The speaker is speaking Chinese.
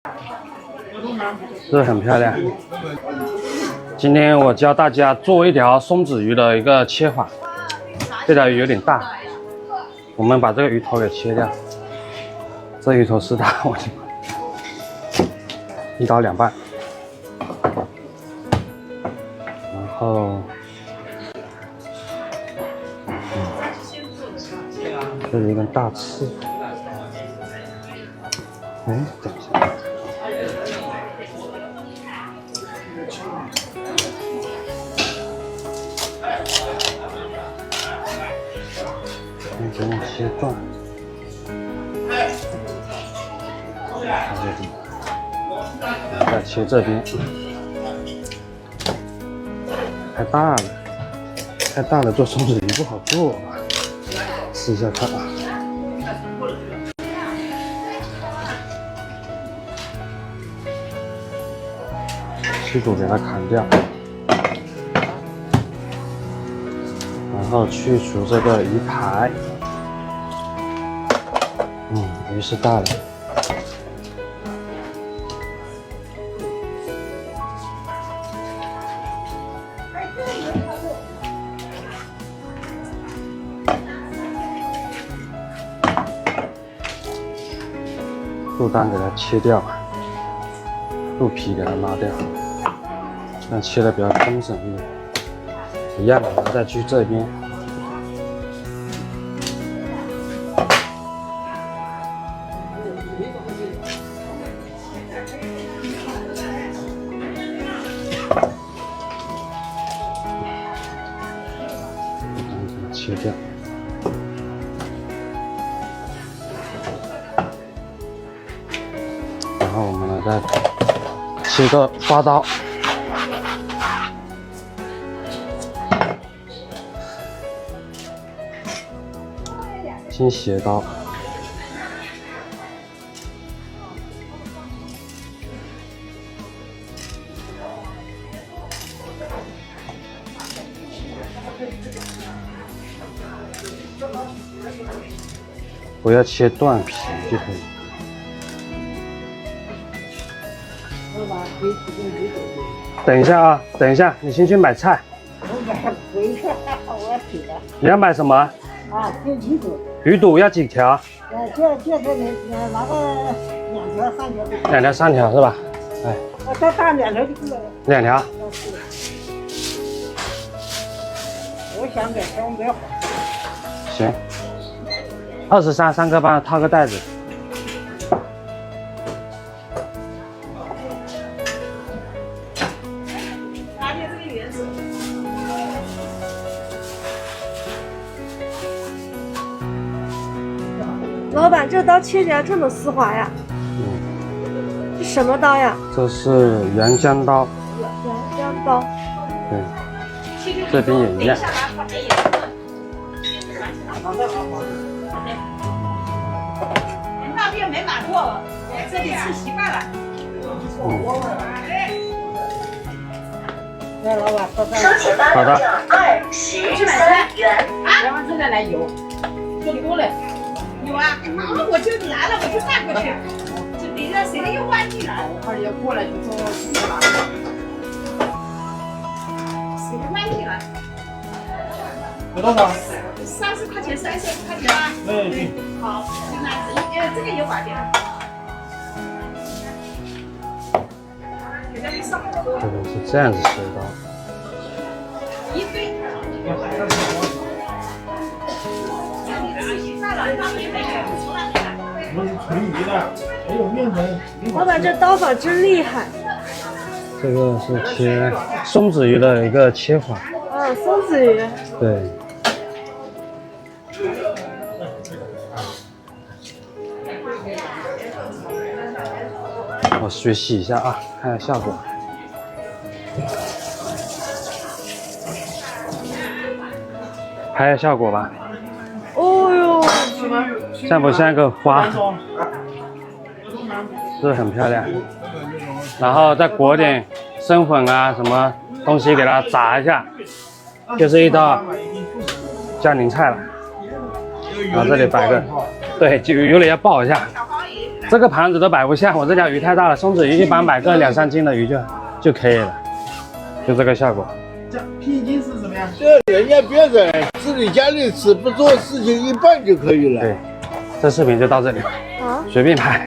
是不是很漂亮？今天我教大家做一条松子鱼的一个切法，这条鱼有点大，我们把这个鱼头给切掉。这鱼头是大，我的妈！1刀2半，然后，这是一根大刺。哎，等一下。 给我切断，再切这边，太大了，太大了，做松子鱼不好做，试一下看啊。气肚给它砍掉，然后去除这个鱼排。 鱼是大的，肚蛋给它切掉，肚皮给它拿掉，这样切的比较工整一点。一样的，然后再去这边。 切掉，然后我们来再切个花刀，倾斜刀，不要切断皮就可以。等一下啊，等一下，你先去买菜。你要买什么？啊，就鱼肚。鱼肚要几条？就这里拿个2条3条。2条3条是吧？哎。再大2条就够了。2条。我想给双标。行。23 3个半，套个袋子。拿点这个原子。老板，这刀切起来这么丝滑呀？嗯。这什么刀呀？这是原浆刀。原浆刀。对。这边也一样。 那边没买过，这里吃习惯了。那老板，收钱单23元。别往这边来油，这里多了。有啊，我就来了，我就带过去。就别人谁又忘记了，或者要过来就说拿。谁忘记了？有多少？30块钱，30块钱啊。对。好，就那样子，这个有把点。这个是这样子切刀。一对。我们是纯鱼的，没有面粉。老板，这刀法真厉害。这个是切松子鱼的一个切法。啊，松子鱼。对。 我学习一下啊，看下效果。拍下效果吧。哦哟，像不像个花？是不是很漂亮？然后再裹点生粉啊，什么东西给它炸一下，就是一道江宁菜了。然后这里摆个，对，就有点要爆一下。这个盘子都摆不下，我这条鱼太大了。松子鱼一般买个2、3斤的鱼就可以了，就这个效果。这平均是什么样？这人家别人自己家里吃，不做事情一半就可以了。对，这视频就到这里，啊。随便拍。